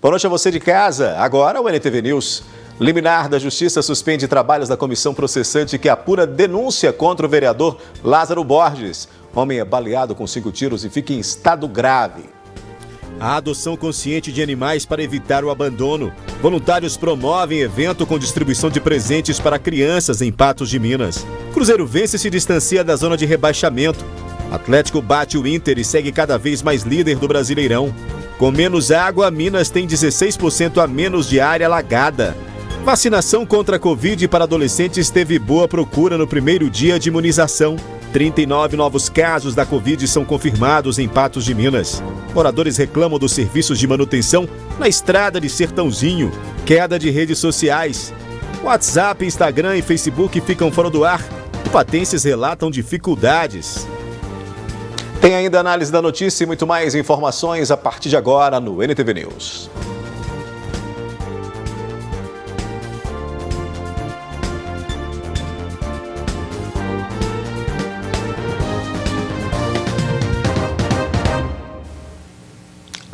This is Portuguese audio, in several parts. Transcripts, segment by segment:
Boa noite a você de casa. Agora o NTV News. Liminar da Justiça suspende trabalhos da comissão processante que apura denúncia contra o vereador Lázaro Borges. Homem é baleado com 5 tiros e fica em estado grave. A adoção consciente de animais para evitar o abandono. Voluntários promovem evento com distribuição de presentes para crianças em Patos de Minas. Cruzeiro vence e se distancia da zona de rebaixamento. Atlético bate o Inter e segue cada vez mais líder do Brasileirão. Com menos água, Minas tem 16% a menos de área alagada. Vacinação contra a Covid para adolescentes teve boa procura no primeiro dia de imunização. 39 novos casos da Covid são confirmados em Patos de Minas. Moradores reclamam dos serviços de manutenção na estrada de Sertãozinho. Queda de redes sociais. WhatsApp, Instagram e Facebook ficam fora do ar. Patenses relatam dificuldades. Tem ainda análise da notícia e muito mais informações a partir de agora no NTV News.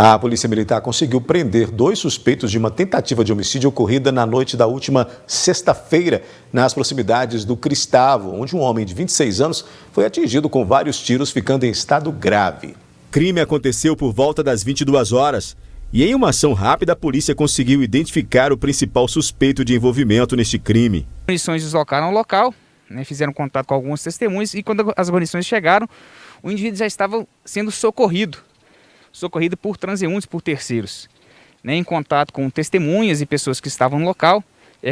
A Polícia Militar conseguiu prender 2 suspeitos de uma tentativa de homicídio ocorrida na noite da última sexta-feira, nas proximidades do Cristavo, onde um homem de 26 anos foi atingido com vários tiros, ficando em estado grave. O crime aconteceu por volta das 22 horas e, em uma ação rápida, a polícia conseguiu identificar o principal suspeito de envolvimento neste crime. As guarnições deslocaram ao local, fizeram contato com alguns testemunhas e, quando as guarnições chegaram, o indivíduo já estava sendo socorrido por transeuntes, por terceiros, em contato com testemunhas e pessoas que estavam no local,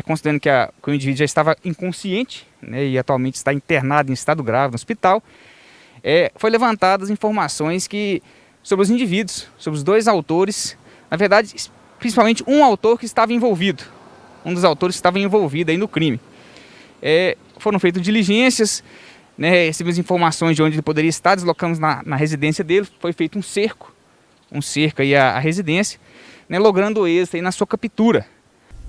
considerando que o indivíduo já estava inconsciente, e atualmente está internado em estado grave no hospital. Foi levantadas informações sobre os indivíduos, sobre os 2 autores, na verdade, principalmente um autor que estava envolvido, um dos autores que estava envolvido aí no crime. Foram feitas diligências, recebemos informações de onde ele poderia estar, deslocamos na residência dele, foi feito um cerco aí à residência, logrando êxito aí na sua captura.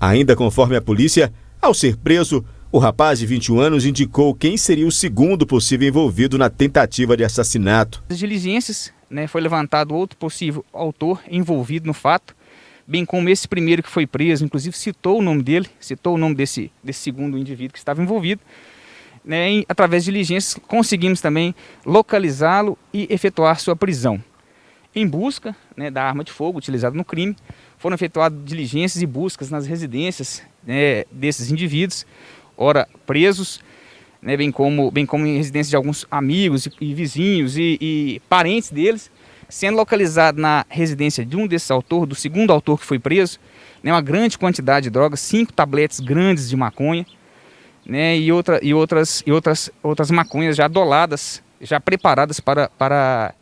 Ainda conforme a polícia, ao ser preso, o rapaz de 21 anos indicou quem seria o segundo possível envolvido na tentativa de assassinato. Nas diligências, foi levantado outro possível autor envolvido no fato, bem como esse primeiro que foi preso, inclusive citou o nome dele, citou o nome desse segundo indivíduo que estava envolvido. Através de diligências, conseguimos também localizá-lo e efetuar sua prisão. Em busca da arma de fogo utilizada no crime, foram efetuadas diligências e buscas nas residências desses indivíduos, ora presos, bem como em residências de alguns amigos e vizinhos e parentes deles, sendo localizado na residência de um desses autores, do segundo autor que foi preso, uma grande quantidade de drogas, 5 tabletes grandes de maconha, e outras maconhas já doladas, já preparadas para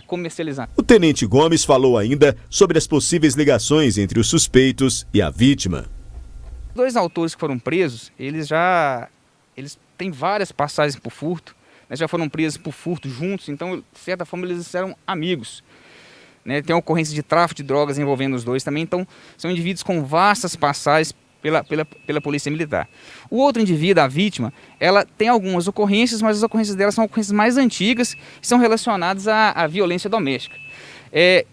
comercializar. O tenente Gomes falou ainda sobre as possíveis ligações entre os suspeitos e a vítima. Os 2 autores que foram presos, eles têm várias passagens por furto, já foram presos por furto juntos, então, de certa forma, eles eram amigos. Tem ocorrência de tráfico de drogas envolvendo os 2 também, então são indivíduos com vastas passagens pela Polícia Militar. O outro indivíduo, a vítima, ela tem algumas ocorrências, mas as ocorrências dela são ocorrências mais antigas e são relacionadas à violência doméstica.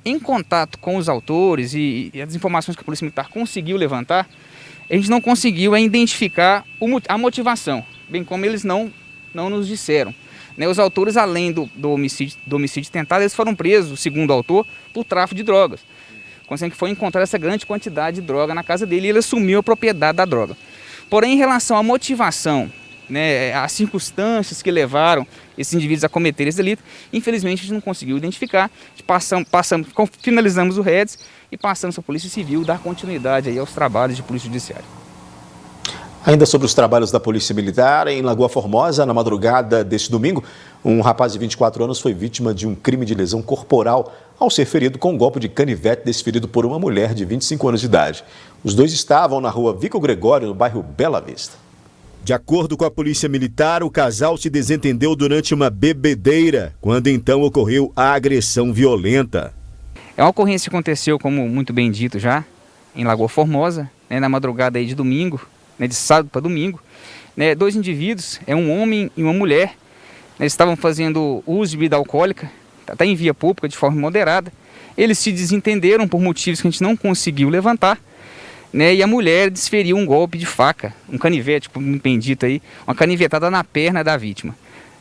Em contato com os autores e as informações que a Polícia Militar conseguiu levantar, a gente não conseguiu identificar a motivação, bem como eles não nos disseram. Os autores, além do homicídio tentado, eles foram presos, segundo o autor, por tráfico de drogas. Que foi encontrar essa grande quantidade de droga na casa dele e ele assumiu a propriedade da droga. Porém, em relação à motivação, as circunstâncias que levaram esses indivíduos a cometer esse delito, infelizmente a gente não conseguiu identificar. Finalizamos o REDS e passamos para a Polícia Civil dar continuidade aí aos trabalhos de Polícia Judiciária. Ainda sobre os trabalhos da Polícia Militar, em Lagoa Formosa, na madrugada deste domingo, um rapaz de 24 anos foi vítima de um crime de lesão corporal ao ser ferido com um golpe de canivete desferido por uma mulher de 25 anos de idade. Os 2 estavam na rua Vico Gregório, no bairro Bela Vista. De acordo com a Polícia Militar, o casal se desentendeu durante uma bebedeira, quando então ocorreu a agressão violenta. É uma ocorrência que aconteceu, como muito bem dito já, em Lagoa Formosa, na madrugada aí de domingo, de sábado para domingo. 2 indivíduos, um homem e uma mulher, eles estavam fazendo uso de bebida alcoólica, até em via pública, de forma moderada, Eles se desentenderam por motivos que a gente não conseguiu levantar, né? E a mulher desferiu um golpe de faca, um canivete, como um bendito aí, uma canivetada na perna da vítima,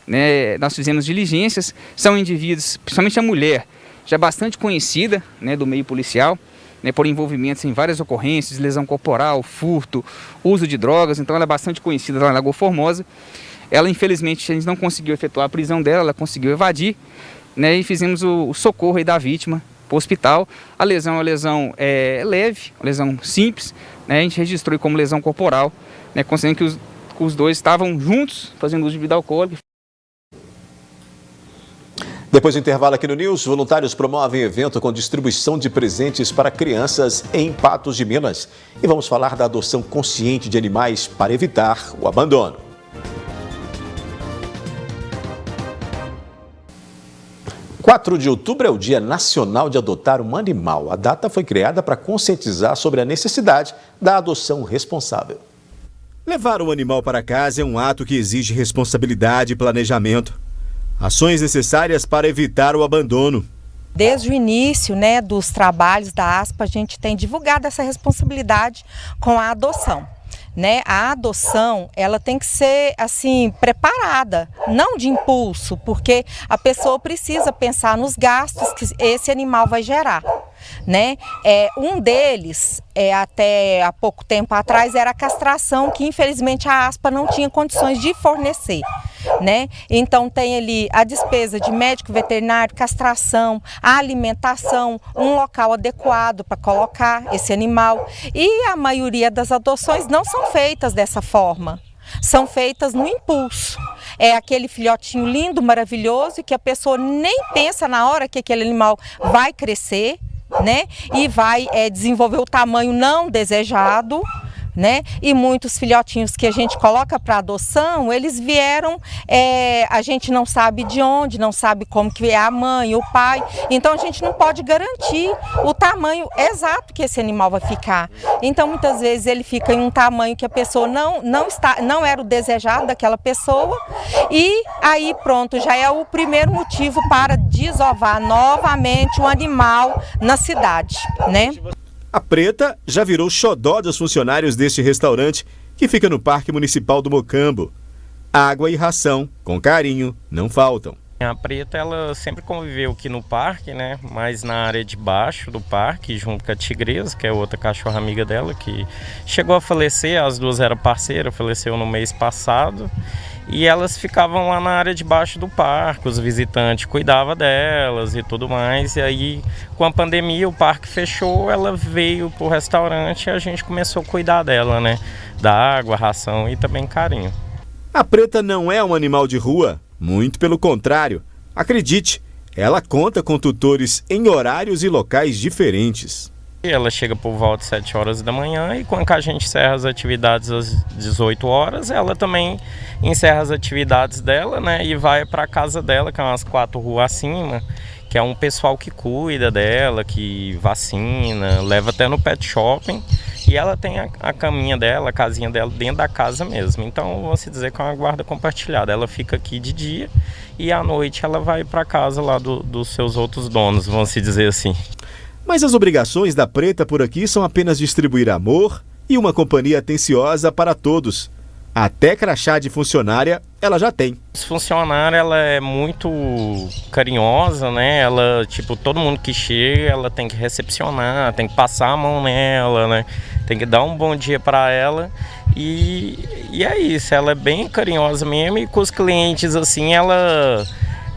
né? Nós fizemos diligências, são indivíduos, principalmente a mulher, já bastante conhecida, né, do meio policial, né, por envolvimentos em várias ocorrências, lesão corporal, furto, uso de drogas, então ela é bastante conhecida lá em Lagoa Formosa. Ela, infelizmente, a gente não conseguiu efetuar a prisão dela, ela conseguiu evadir, né, e fizemos o socorro aí da vítima para o hospital. A lesão é uma lesão leve, uma lesão simples, né, a gente registrou como lesão corporal, né, considerando que os dois estavam juntos fazendo uso de bebida alcoólica. Depois do intervalo aqui no News, voluntários promovem evento com distribuição de presentes para crianças em Patos de Minas. E vamos falar da adoção consciente de animais para evitar o abandono. O 4 de outubro é o Dia Nacional de Adotar um Animal. A data foi criada para conscientizar sobre a necessidade da adoção responsável. Levar um animal para casa é um ato que exige responsabilidade e planejamento. Ações necessárias para evitar o abandono. Desde o início, né, dos trabalhos da ASPA, a gente tem divulgado essa responsabilidade com a adoção. Né? A adoção, ela tem que ser assim preparada, não de impulso, porque a pessoa precisa pensar nos gastos que esse animal vai gerar. Né? Um deles, até há pouco tempo atrás, era a castração, que infelizmente a ASPA não tinha condições de fornecer. Né? Então tem ali a despesa de médico veterinário, castração, a alimentação, um local adequado para colocar esse animal. E a maioria das adoções não são feitas dessa forma. São feitas no impulso. É aquele filhotinho lindo, maravilhoso, e que a pessoa nem pensa na hora que aquele animal vai crescer, né? E vai desenvolver o tamanho não desejado. Né? E muitos filhotinhos que a gente coloca para adoção, eles vieram, a gente não sabe de onde, não sabe como que é a mãe, o pai, então a gente não pode garantir o tamanho exato que esse animal vai ficar. Então muitas vezes ele fica em um tamanho que a pessoa não era o desejado daquela pessoa, e aí pronto, já é o primeiro motivo para desovar novamente o animal na cidade, né? A Preta já virou xodó dos funcionários deste restaurante, que fica no Parque Municipal do Mocambo. Água e ração, com carinho, não faltam. A Preta, ela sempre conviveu aqui no parque, né? Mas na área de baixo do parque, junto com a Tigresa, que é outra cachorra amiga dela, que chegou a falecer, as duas eram parceiras, faleceu no mês passado. E elas ficavam lá na área de baixo do parque, os visitantes cuidavam delas e tudo mais. E aí, com a pandemia, o parque fechou, ela veio pro restaurante e a gente começou a cuidar dela, né? Da água, ração e também carinho. A Preta não é um animal de rua, muito pelo contrário. Acredite, ela conta com tutores em horários e locais diferentes. Ela chega por volta de 7 horas da manhã e quando a gente encerra as atividades às 18 horas, ela também encerra as atividades dela, né, e vai para a casa dela, que é umas 4 ruas acima, que é um pessoal que cuida dela, que vacina, leva até no pet shopping, e ela tem a caminha dela, a casinha dela dentro da casa mesmo. Então, vamos dizer que é uma guarda compartilhada. Ela fica aqui de dia e à noite ela vai para casa lá dos seus outros donos, vamos dizer assim. Mas as obrigações da Preta por aqui são apenas distribuir amor e uma companhia atenciosa para todos. Até crachá de funcionária ela já tem. Essa funcionária, ela é muito carinhosa, né? Ela, todo mundo que chega, ela tem que recepcionar, tem que passar a mão nela, né? Tem que dar um bom dia para ela. E é isso, ela é bem carinhosa mesmo, e com os clientes, assim, ela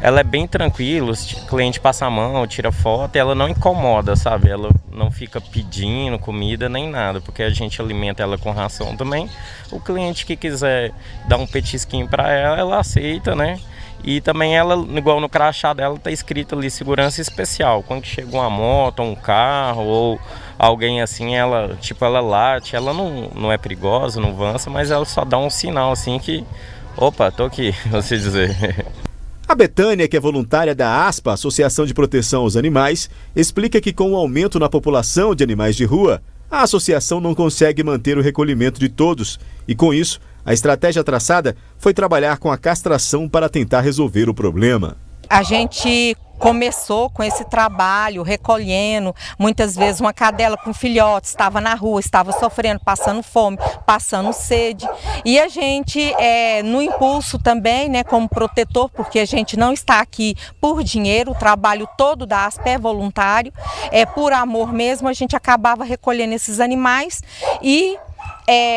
é bem tranquila, o cliente passa a mão, tira foto, e ela não incomoda, sabe? Ela não fica pedindo comida nem nada, porque a gente alimenta ela com ração também. O cliente que quiser dar um petisquinho para ela, ela aceita, né? E também ela, igual no crachá dela, tá escrito ali segurança especial. Quando chega uma moto, um carro ou alguém assim, ela late, ela não é perigosa, não avança, mas ela só dá um sinal assim que, opa, tô aqui, você dizer. A Betânia, que é voluntária da ASPA, Associação de Proteção aos Animais, explica que com o aumento na população de animais de rua, a associação não consegue manter o recolhimento de todos e, com isso, a estratégia traçada foi trabalhar com a castração para tentar resolver o problema. A gente começou com esse trabalho, recolhendo, muitas vezes uma cadela com filhotes, estava na rua, estava sofrendo, passando fome, passando sede. E a gente, no impulso também, né, como protetor, porque a gente não está aqui por dinheiro, o trabalho todo da ASP é voluntário, por amor mesmo, a gente acabava recolhendo esses animais e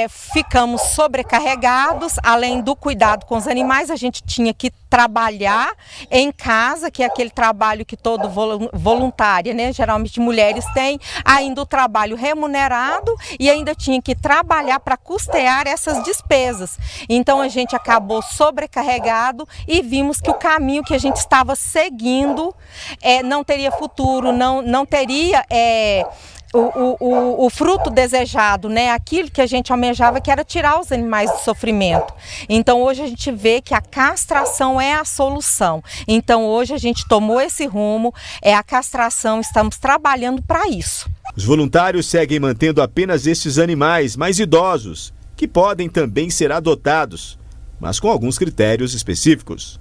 ficamos sobrecarregados. Além do cuidado com os animais, a gente tinha que trabalhar em casa, que é aquele trabalho que todo voluntário, né, geralmente mulheres têm, ainda o trabalho remunerado, e ainda tinha que trabalhar para custear essas despesas. Então a gente acabou sobrecarregado e vimos que o caminho que a gente estava seguindo não teria futuro, não teria o fruto desejado, né? Aquilo que a gente almejava, que era tirar os animais do sofrimento. Então hoje a gente vê que a castração é a solução. Então hoje a gente tomou esse rumo, a castração, estamos trabalhando para isso. Os voluntários seguem mantendo apenas esses animais mais idosos, que podem também ser adotados, mas com alguns critérios específicos.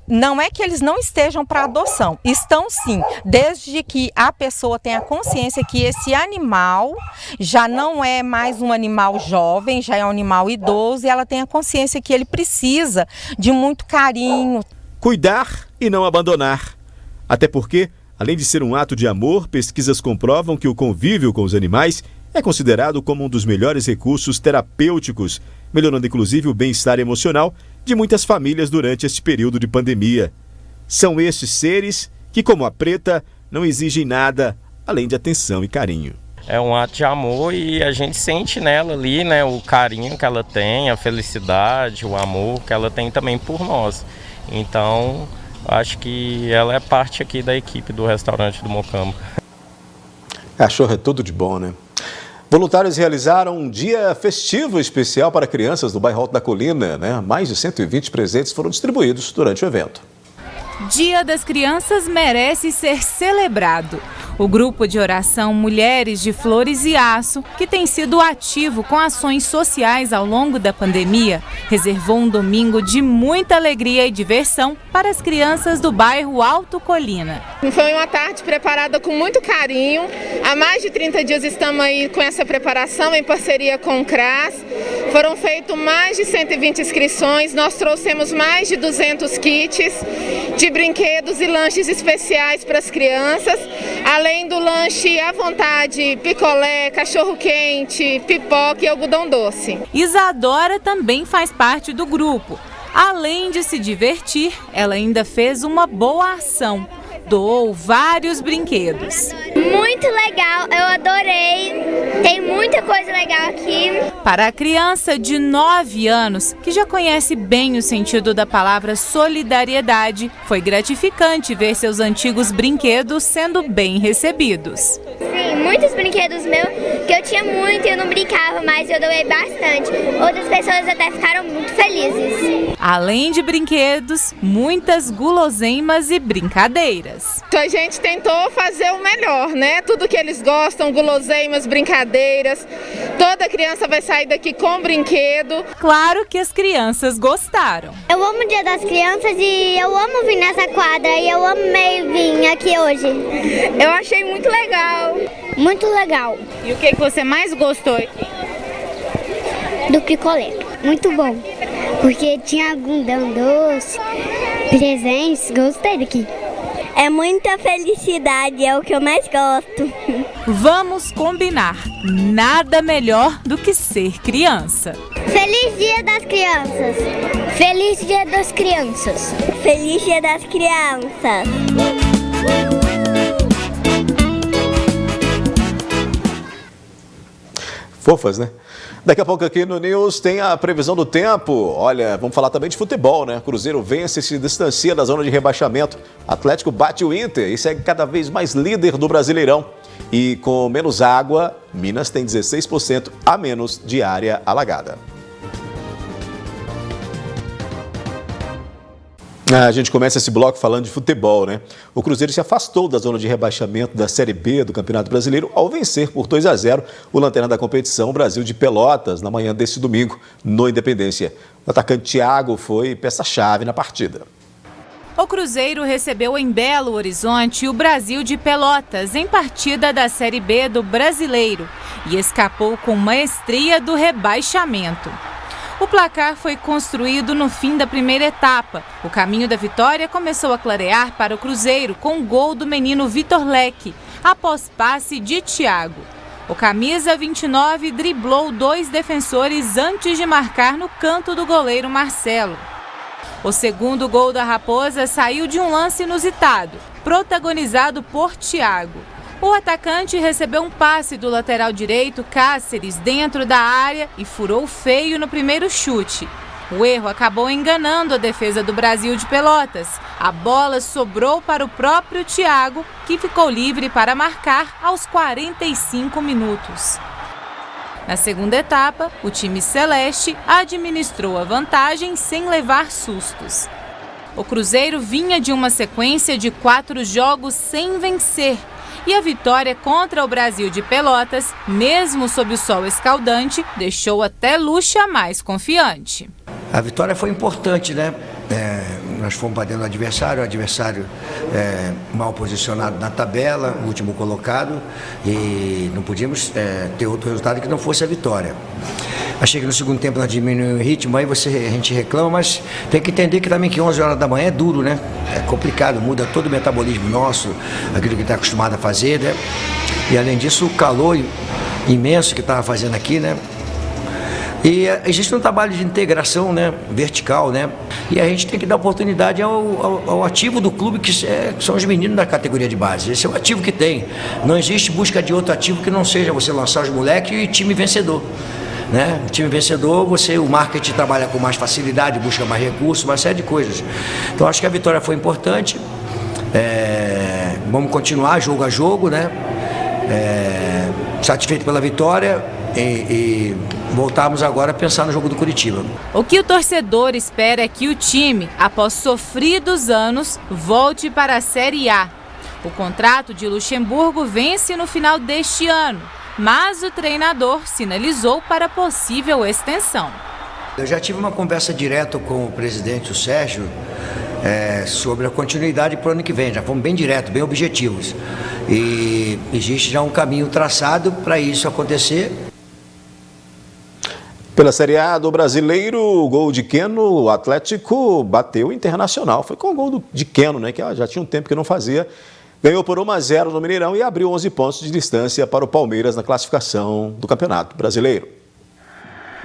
Não é que eles não estejam para adoção, estão sim, desde que a pessoa tenha consciência que esse animal já não é mais um animal jovem, já é um animal idoso, e ela tenha consciência que ele precisa de muito carinho. Cuidar e não abandonar. Até porque, além de ser um ato de amor, pesquisas comprovam que o convívio com os animais é considerado como um dos melhores recursos terapêuticos, melhorando inclusive o bem-estar emocional de muitas famílias durante este período de pandemia. São estes seres que, como a Preta, não exigem nada além de atenção e carinho. É um ato de amor e a gente sente nela ali, né, o carinho que ela tem, a felicidade, o amor que ela tem também por nós. Então, acho que ela é parte aqui da equipe do restaurante do Mocambo. Cachorro é tudo de bom, né? Voluntários realizaram um dia festivo especial para crianças do bairro Alto da Colina, né? Mais de 120 presentes foram distribuídos durante o evento. Dia das Crianças merece ser celebrado. O grupo de oração Mulheres de Flores e Aço, que tem sido ativo com ações sociais ao longo da pandemia, reservou um domingo de muita alegria e diversão para as crianças do bairro Alto Colina. Foi uma tarde preparada com muito carinho. Há mais de 30 dias estamos aí com essa preparação em parceria com o CRAS. Foram feitas mais de 120 inscrições, nós trouxemos mais de 200 kits de brinquedos e lanches especiais para as crianças, além do lanche à vontade, picolé, cachorro-quente, pipoca e algodão doce. Isadora também faz parte do grupo. Além de se divertir, ela ainda fez uma boa ação. Doou vários brinquedos. Muito legal, eu adorei. Tem muita coisa legal aqui. Para a criança de 9 anos, que já conhece bem o sentido da palavra solidariedade, foi gratificante ver seus antigos brinquedos sendo bem recebidos. Sim, muitos brinquedos meus que eu tinha muito e eu não brincava mais, eu doei bastante. Outras pessoas até ficaram muito felizes. Além de brinquedos, muitas guloseimas e brincadeiras. Então a gente tentou fazer o melhor, né? Tudo que eles gostam, guloseimas, brincadeiras. Toda criança vai sair daqui com brinquedo. Claro que as crianças gostaram. Eu amo o Dia das Crianças e eu amo vir nessa quadra e eu amei vir aqui hoje. Eu achei muito legal. Muito legal. E o que você mais gostou aqui? Do picolé. Muito bom. Porque tinha algodão doce, presentes, gostei daqui. É muita felicidade, é o que eu mais gosto. Vamos combinar, nada melhor do que ser criança. Feliz Dia das Crianças! Feliz Dia das Crianças! Feliz Dia das Crianças! Fofas, né? Daqui a pouco aqui no News tem a previsão do tempo. Olha, vamos falar também de futebol, né? Cruzeiro vence e se distancia da zona de rebaixamento. Atlético bate o Inter e segue cada vez mais líder do Brasileirão. E com menos água, Minas tem 16% a menos de área alagada. A gente começa esse bloco falando de futebol, né? O Cruzeiro se afastou da zona de rebaixamento da Série B do Campeonato Brasileiro ao vencer por 2-0 o lanterna da competição, Brasil de Pelotas, na manhã desse domingo, no Independência. O atacante Thiago foi peça-chave na partida. O Cruzeiro recebeu em Belo Horizonte o Brasil de Pelotas em partida da Série B do Brasileiro e escapou com maestria do rebaixamento. O placar foi construído no fim da primeira etapa. O caminho da vitória começou a clarear para o Cruzeiro com o gol do menino Vitor Leque, após passe de Thiago. O camisa 29 driblou 2 defensores antes de marcar no canto do goleiro Marcelo. O segundo gol da Raposa saiu de um lance inusitado, protagonizado por Thiago. O atacante recebeu um passe do lateral direito Cáceres dentro da área e furou feio no primeiro chute. O erro acabou enganando a defesa do Brasil de Pelotas. A bola sobrou para o próprio Thiago, que ficou livre para marcar aos 45 minutos. Na segunda etapa, o time celeste administrou a vantagem sem levar sustos. O Cruzeiro vinha de uma sequência de 4 jogos sem vencer. E a vitória contra o Brasil de Pelotas, mesmo sob o sol escaldante, deixou até Lucha mais confiante. A vitória foi importante, né? Nós fomos para dentro do adversário, o adversário mal posicionado na tabela, o último colocado, e não podíamos ter outro resultado que não fosse a vitória. Achei que no segundo tempo nós diminuímos o ritmo, aí a gente reclama, mas tem que entender que também que 11 horas da manhã é duro, né? É complicado, muda todo o metabolismo nosso, aquilo que está acostumado a fazer, né? E além disso, o calor imenso que estava fazendo aqui, né? E existe um trabalho de integração, né, vertical, né? E a gente tem que dar oportunidade ao ativo do clube, que são os meninos da categoria de base. Esse é o ativo que tem. Não existe busca de outro ativo que não seja você lançar os moleques e time vencedor. Né? O time vencedor, o marketing trabalha com mais facilidade, busca mais recursos, uma série de coisas. Então acho que a vitória foi importante. Vamos continuar jogo a jogo, né? Satisfeito pela vitória e voltarmos agora a pensar no jogo do Curitiba. O que o torcedor espera é que o time, após sofridos anos, volte para a Série A. O contrato de Luxemburgo vence no final deste ano, mas o treinador sinalizou para possível extensão. Eu já tive uma conversa direta com o presidente, o Sérgio, sobre a continuidade para o ano que vem. Já fomos bem diretos, bem objetivos. E existe já um caminho traçado para isso acontecer. Pela Série A do Brasileiro, o gol de Keno, o Atlético bateu o Internacional. Foi com o gol de Keno, né, que já tinha um tempo que não fazia. Ganhou por 1-0 no Mineirão e abriu 11 pontos de distância para o Palmeiras na classificação do Campeonato Brasileiro.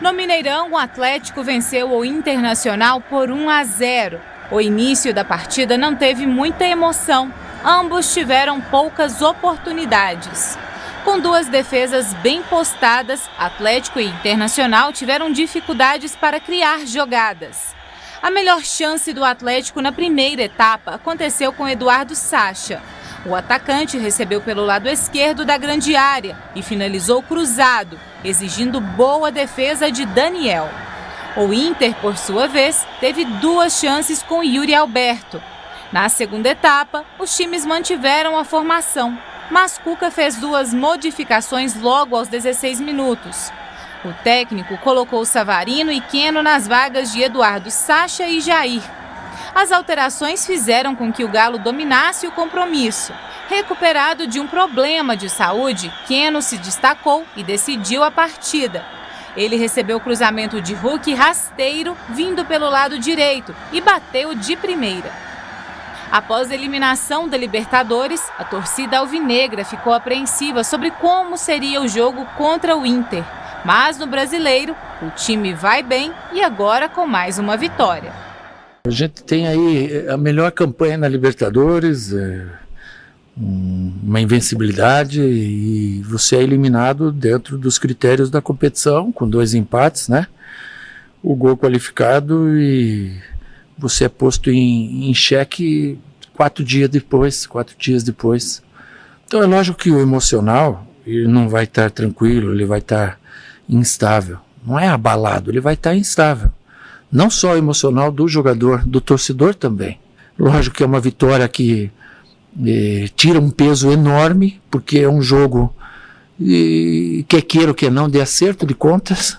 No Mineirão, o Atlético venceu o Internacional por 1-0. O início da partida não teve muita emoção. Ambos tiveram poucas oportunidades. Com 2 defesas bem postadas, Atlético e Internacional tiveram dificuldades para criar jogadas. A melhor chance do Atlético na primeira etapa aconteceu com Eduardo Sacha. O atacante recebeu pelo lado esquerdo da grande área e finalizou cruzado, exigindo boa defesa de Daniel. O Inter, por sua vez, teve 2 chances com Yuri Alberto. Na segunda etapa, os times mantiveram a formação, mas Cuca fez 2 modificações logo aos 16 minutos. O técnico colocou Savarino e Keno nas vagas de Eduardo Sacha e Jair. As alterações fizeram com que o Galo dominasse o compromisso. Recuperado de um problema de saúde, Keno se destacou e decidiu a partida. Ele recebeu o cruzamento de Hulk rasteiro vindo pelo lado direito e bateu de primeira. Após a eliminação da Libertadores, a torcida alvinegra ficou apreensiva sobre como seria o jogo contra o Inter. Mas no Brasileiro, o time vai bem e agora com mais uma vitória. A gente tem aí a melhor campanha na Libertadores, uma invencibilidade, e você é eliminado dentro dos critérios da competição, com 2 empates, né? O gol qualificado e você é posto em xeque 4 dias depois. Então é lógico que o emocional ele não vai estar tranquilo, ele vai estar instável. Não é abalado, ele vai estar instável. Não só o emocional do jogador, do torcedor também. Lógico que é uma vitória que tira um peso enorme, porque é um jogo quer queira ou quer não, de acerto de contas,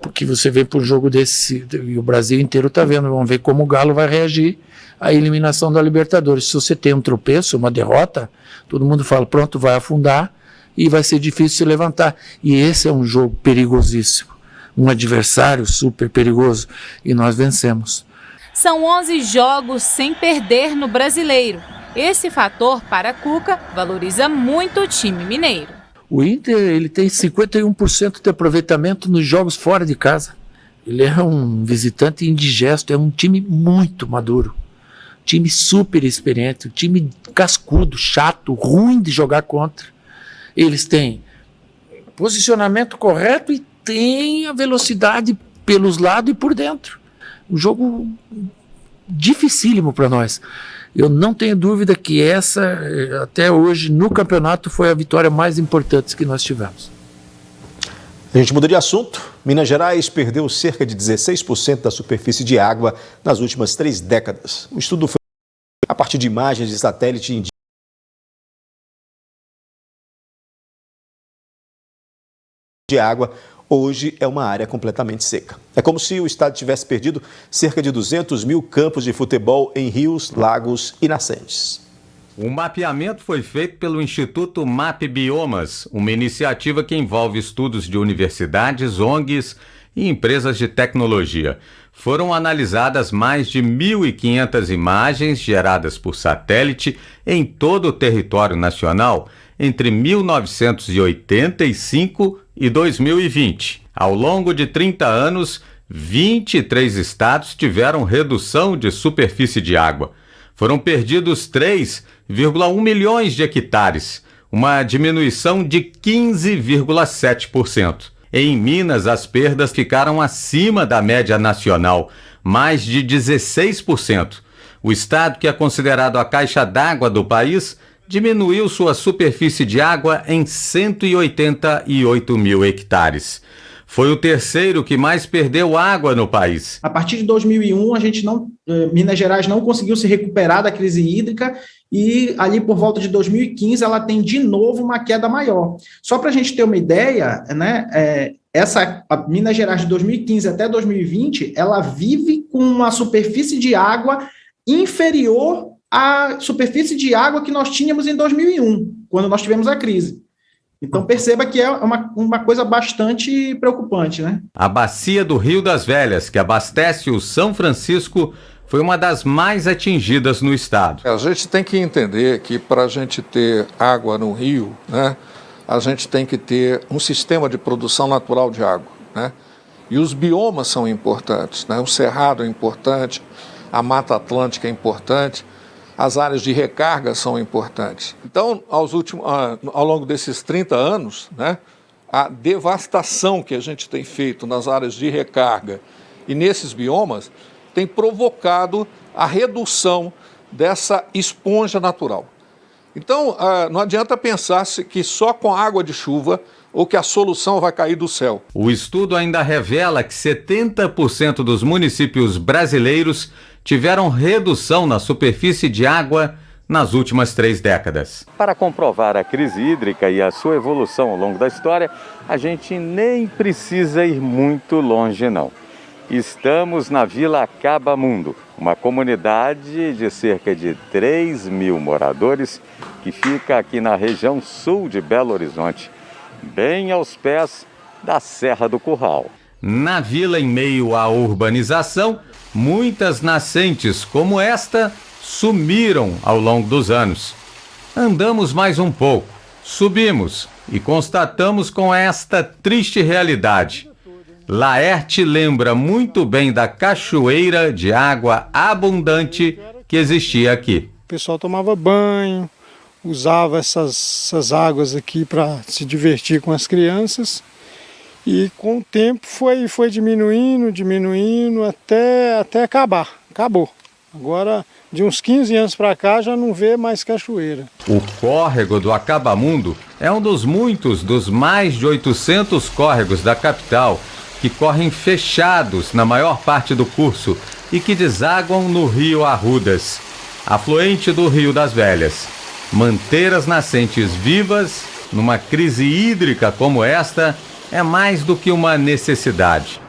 porque você vem para um jogo desse e o Brasil inteiro está vendo, vamos ver como o Galo vai reagir a eliminação da Libertadores. Se você tem um tropeço, uma derrota, todo mundo fala, pronto, vai afundar e vai ser difícil se levantar. E esse é um jogo perigosíssimo, um adversário super perigoso, e nós vencemos. São 11 jogos sem perder no Brasileiro. Esse fator, para Cuca, valoriza muito o time mineiro. O Inter ele tem 51% de aproveitamento nos jogos fora de casa. Ele é um visitante indigesto, é um time muito maduro. Time super experiente, um time cascudo, chato, ruim de jogar contra. Eles têm posicionamento correto e têm a velocidade pelos lados e por dentro. Um jogo dificílimo para nós. Eu não tenho dúvida que essa, até hoje, no campeonato, foi a vitória mais importante que nós tivemos. A gente muda de assunto. Minas Gerais perdeu cerca de 16% da superfície de água nas últimas 3 décadas. O estudo foi a partir de imagens de satélite de água. Hoje é uma área completamente seca. É como se o estado tivesse perdido cerca de 200 mil campos de futebol em rios, lagos e nascentes. O mapeamento foi feito pelo Instituto MAP Biomas, uma iniciativa que envolve estudos de universidades, ONGs e empresas de tecnologia. Foram analisadas mais de 1.500 imagens geradas por satélite em todo o território nacional entre 1985 e 2020. Ao longo de 30 anos, 23 estados tiveram redução de superfície de água. Foram perdidos 3,1 milhões de hectares, uma diminuição de 15,7%. Em Minas, as perdas ficaram acima da média nacional, mais de 16%. O estado, que é considerado a caixa d'água do país, diminuiu sua superfície de água em 188 mil hectares. Foi o terceiro que mais perdeu água no país. A partir de 2001, Minas Gerais não conseguiu se recuperar da crise hídrica e ali por volta de 2015 ela tem de novo uma queda maior. Só para a gente ter uma ideia, né, a Minas Gerais de 2015 até 2020, ela vive com uma superfície de água inferior à superfície de água que nós tínhamos em 2001, quando nós tivemos a crise. Então perceba que é uma coisa bastante preocupante, né? A bacia do Rio das Velhas, que abastece o São Francisco, foi uma das mais atingidas no estado. A gente tem que entender que para a gente ter água no rio, né, a gente tem que ter um sistema de produção natural de água, né? E os biomas são importantes, né? O Cerrado é importante, a Mata Atlântica é importante, as áreas de recarga são importantes. Então, ao longo desses 30 anos, né, a devastação que a gente tem feito nas áreas de recarga e nesses biomas tem provocado a redução dessa esponja natural. Então, não adianta pensar que só com água de chuva ou que a solução vai cair do céu. O estudo ainda revela que 70% dos municípios brasileiros tiveram redução na superfície de água nas últimas 3 décadas. Para comprovar a crise hídrica e a sua evolução ao longo da história, a gente nem precisa ir muito longe, não. Estamos na Vila Acabamundo, uma comunidade de cerca de 3 mil moradores que fica aqui na região sul de Belo Horizonte, bem aos pés da Serra do Curral. Na vila, em meio à urbanização, muitas nascentes como esta sumiram ao longo dos anos. Andamos mais um pouco, subimos e constatamos com esta triste realidade. Laerte lembra muito bem da cachoeira de água abundante que existia aqui. O pessoal tomava banho, usava essas águas aqui para se divertir com as crianças. E com o tempo foi diminuindo até acabar. Acabou. Agora, de uns 15 anos para cá, já não vê mais cachoeira. O córrego do Acabamundo é um dos dos mais de 800 córregos da capital que correm fechados na maior parte do curso e que desaguam no Rio Arrudas, afluente do Rio das Velhas. Manter as nascentes vivas numa crise hídrica como esta é mais do que uma necessidade.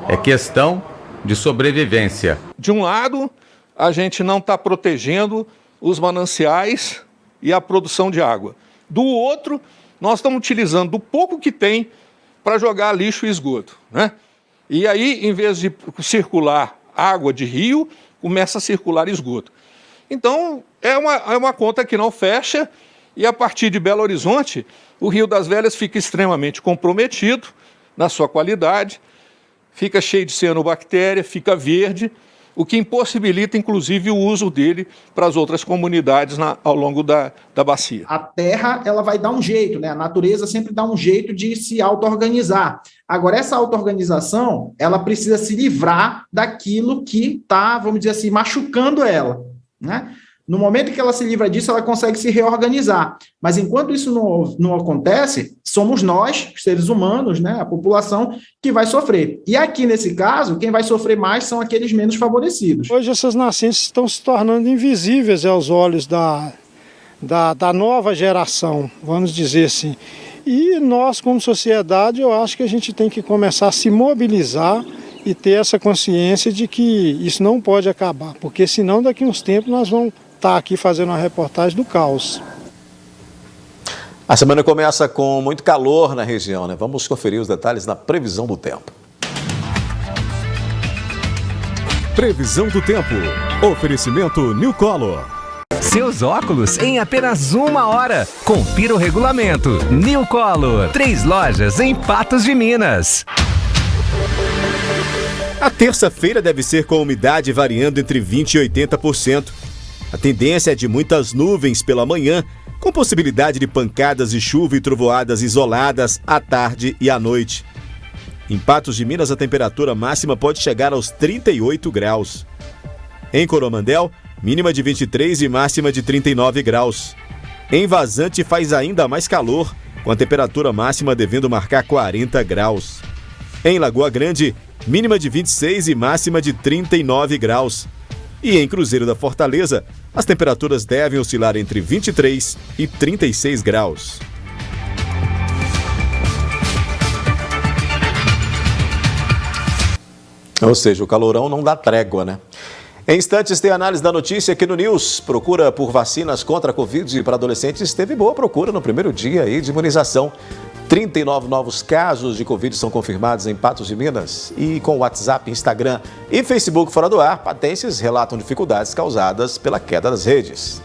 É questão de sobrevivência. De um lado, a gente não está protegendo os mananciais e a produção de água. Do outro, nós estamos utilizando o pouco que tem para jogar lixo e esgoto, né? E aí, em vez de circular água de rio, começa a circular esgoto. Então, é uma conta que não fecha, e a partir de Belo Horizonte, o Rio das Velhas fica extremamente comprometido na sua qualidade, fica cheio de cianobactéria, fica verde, o que impossibilita, inclusive, o uso dele para as outras comunidades ao longo da bacia. A terra, ela vai dar um jeito, né? A natureza sempre dá um jeito de se auto-organizar. Agora, essa auto-organização, ela precisa se livrar daquilo que está, vamos dizer assim, machucando ela, né? No momento que ela se livra disso, ela consegue se reorganizar. Mas enquanto isso não acontece, somos nós, os seres humanos, né, a população, que vai sofrer. E aqui, nesse caso, quem vai sofrer mais são aqueles menos favorecidos. Hoje essas nascentes estão se tornando invisíveis aos olhos da nova geração, vamos dizer assim. E nós, como sociedade, eu acho que a gente tem que começar a se mobilizar e ter essa consciência de que isso não pode acabar, porque senão daqui a uns tempos nós vamos estar aqui fazendo uma reportagem do caos. A semana começa com muito calor na região, né? Vamos conferir os detalhes na previsão do tempo. Previsão do tempo. Oferecimento New Color. Seus óculos em apenas 1 hora. Confira o regulamento. New Color. 3 lojas em Patos de Minas. A terça-feira deve ser com umidade variando entre 20% e 80%. A tendência é de muitas nuvens pela manhã, com possibilidade de pancadas de chuva e trovoadas isoladas à tarde e à noite. Em Patos de Minas, a temperatura máxima pode chegar aos 38 graus. Em Coromandel, mínima de 23 e máxima de 39 graus. Em Vazante faz ainda mais calor, com a temperatura máxima devendo marcar 40 graus. Em Lagoa Grande, mínima de 26 e máxima de 39 graus. E em Cruzeiro da Fortaleza, as temperaturas devem oscilar entre 23 e 36 graus. Ou seja, o calorão não dá trégua, né? Em instantes tem análise da notícia aqui no News. Procura por vacinas contra a Covid para adolescentes teve boa procura no primeiro dia aí de imunização. 39 novos casos de Covid são confirmados em Patos de Minas. E com WhatsApp, Instagram e Facebook fora do ar, patenses relatam dificuldades causadas pela queda das redes.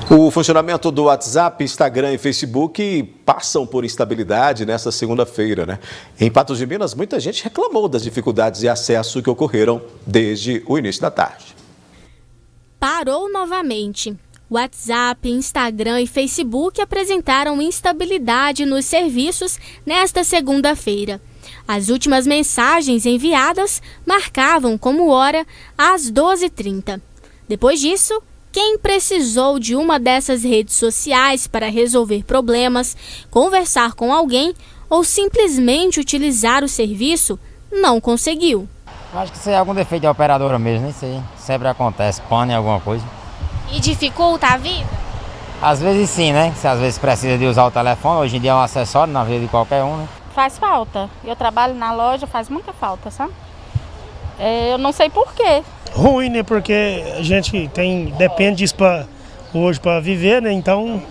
O funcionamento do WhatsApp, Instagram e Facebook passam por instabilidade nesta segunda-feira, né? Em Patos de Minas, muita gente reclamou das dificuldades de acesso que ocorreram desde o início da tarde. Parou novamente. WhatsApp, Instagram e Facebook apresentaram instabilidade nos serviços nesta segunda-feira. As últimas mensagens enviadas marcavam como hora às 12h30. Depois disso, quem precisou de uma dessas redes sociais para resolver problemas, conversar com alguém ou simplesmente utilizar o serviço, não conseguiu. Acho que isso é algum defeito da operadora mesmo, isso aí sempre acontece, pane alguma coisa. E dificulta a vida? Às vezes sim, né? Você às vezes precisa de usar o telefone, hoje em dia é um acessório na vida de qualquer um, né? Faz falta. Eu trabalho na loja, faz muita falta, sabe? Eu não sei por quê. Ruim, né? Porque a gente depende disso hoje para viver, né? Então,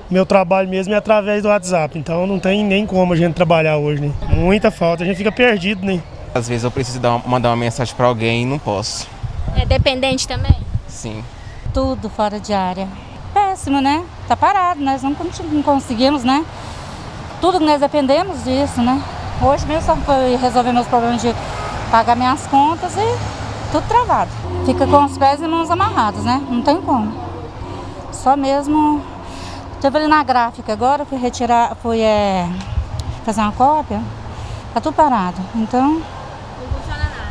meu trabalho mesmo é através do WhatsApp. Então, não tem nem como a gente trabalhar hoje, né? Muita falta, a gente fica perdido, né? Às vezes eu preciso mandar uma mensagem para alguém e não posso. É dependente também? Sim. Tudo fora de área. Péssimo, né? Tá parado, nós não conseguimos, né? Tudo que nós dependemos disso, né? Hoje mesmo só foi resolver meus problemas de pagar minhas contas e tudo travado. Fica com os pés e mãos amarrados, né? Não tem como. Só mesmo... Teve ali na gráfica agora, fui retirar, fazer uma cópia, tá tudo parado. Então...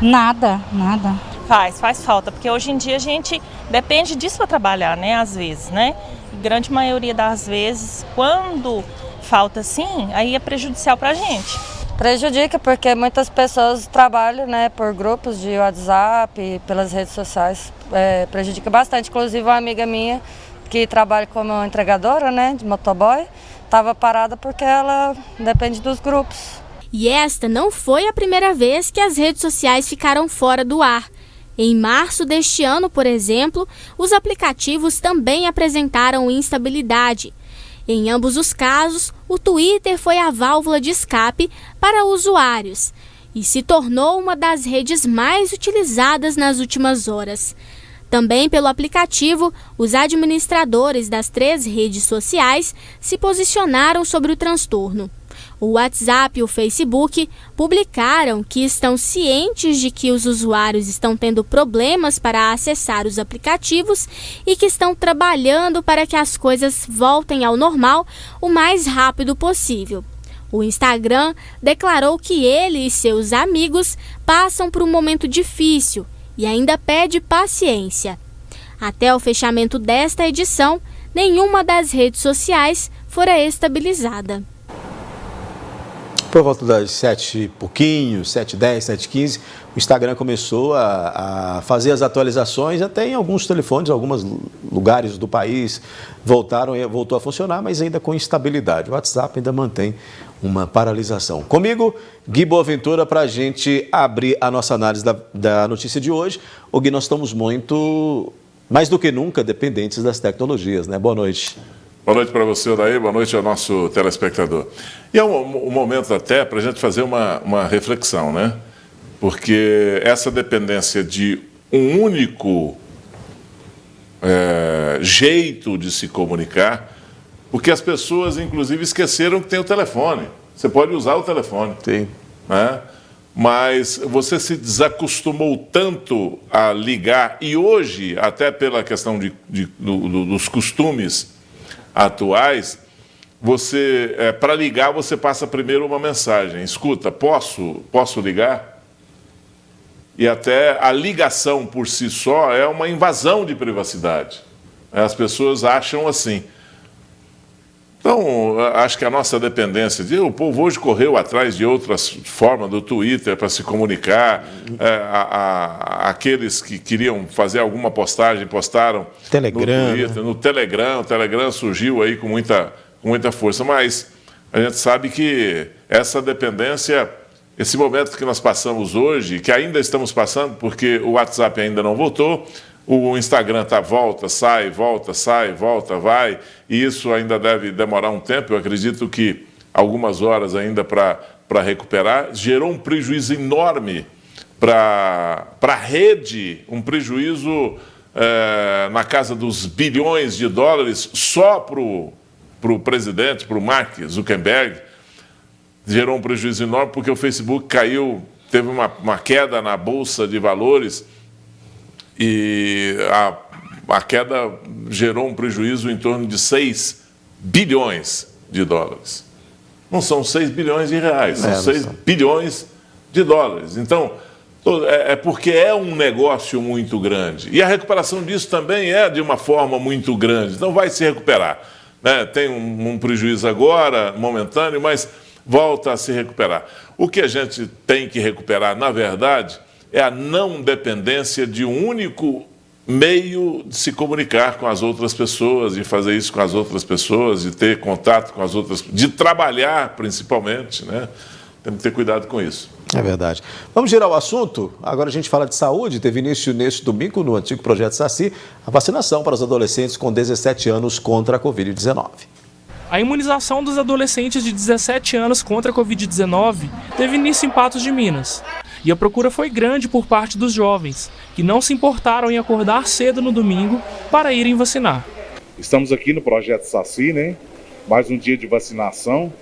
Não funciona nada. Faz falta, porque hoje em dia a gente depende disso para trabalhar, né, às vezes, né? Grande maioria das vezes, quando falta assim, aí é prejudicial para a gente. Prejudica porque muitas pessoas trabalham, né, por grupos de WhatsApp, pelas redes sociais, prejudica bastante. Inclusive uma amiga minha que trabalha como entregadora, né, de motoboy, estava parada porque ela depende dos grupos. E esta não foi a primeira vez que as redes sociais ficaram fora do ar. Em março deste ano, por exemplo, os aplicativos também apresentaram instabilidade. Em ambos os casos, o Twitter foi a válvula de escape para usuários e se tornou uma das redes mais utilizadas nas últimas horas. Também pelo aplicativo, os administradores das 3 redes sociais se posicionaram sobre o transtorno. O WhatsApp e o Facebook publicaram que estão cientes de que os usuários estão tendo problemas para acessar os aplicativos e que estão trabalhando para que as coisas voltem ao normal o mais rápido possível. O Instagram declarou que ele e seus amigos passam por um momento difícil e ainda pede paciência. Até o fechamento desta edição, nenhuma das redes sociais fora estabilizada. Por volta das 7h, 7h10, 7h15, o Instagram começou a fazer as atualizações, até em alguns telefones, em alguns lugares do país voltou a funcionar, mas ainda com instabilidade. O WhatsApp ainda mantém uma paralisação. Comigo, Gui Boaventura, para a gente abrir a nossa análise da notícia de hoje. O Gui, nós estamos mais do que nunca, dependentes das tecnologias, né? Boa noite. Boa noite para você, Odair. Boa noite ao nosso telespectador. E é um momento até para a gente fazer uma reflexão, né? Porque essa dependência de um único jeito de se comunicar, porque as pessoas, inclusive, esqueceram que tem o telefone. Você pode usar o telefone. Sim. Né? Mas você se desacostumou tanto a ligar, e hoje, até pela questão dos costumes atuais, você, para ligar, você passa primeiro uma mensagem. Escuta, posso ligar? E até a ligação por si só é uma invasão de privacidade. As pessoas acham assim. Então, acho que a nossa dependência o povo hoje correu atrás de outras formas do Twitter para se comunicar, aqueles que queriam fazer alguma postagem postaram Telegram, no Twitter, no Telegram. O Telegram surgiu aí com muita força, mas a gente sabe que essa dependência, esse momento que nós passamos hoje, que ainda estamos passando, porque o WhatsApp ainda não voltou, o Instagram volta, sai, volta, vai, e isso ainda deve demorar um tempo, eu acredito que algumas horas ainda para recuperar, gerou um prejuízo enorme para a rede, um prejuízo na casa dos bilhões de dólares só para o presidente, para o Mark Zuckerberg, gerou um prejuízo enorme porque o Facebook caiu, teve uma queda na Bolsa de Valores, e a queda gerou um prejuízo em torno de 6 bilhões de dólares. Não são 6 bilhões de reais, são 6 bilhões de dólares. Então, porque é um negócio muito grande. E a recuperação disso também é de uma forma muito grande. Então, vai se recuperar. Né? Tem um prejuízo agora, momentâneo, mas volta a se recuperar. O que a gente tem que recuperar, na verdade, é a não dependência de um único meio de se comunicar com as outras pessoas, de fazer isso com as outras pessoas, de ter contato com as outras, de trabalhar principalmente, né? Temos que ter cuidado com isso. É verdade. Vamos girar o assunto? Agora a gente fala de saúde. Teve início neste domingo, no antigo Projeto Saci, a vacinação para os adolescentes com 17 anos contra a Covid-19. A imunização dos adolescentes de 17 anos contra a Covid-19 teve início em Patos de Minas. E a procura foi grande por parte dos jovens, que não se importaram em acordar cedo no domingo para irem vacinar. Estamos aqui no Projeto Saci, né? Mais um dia de vacinação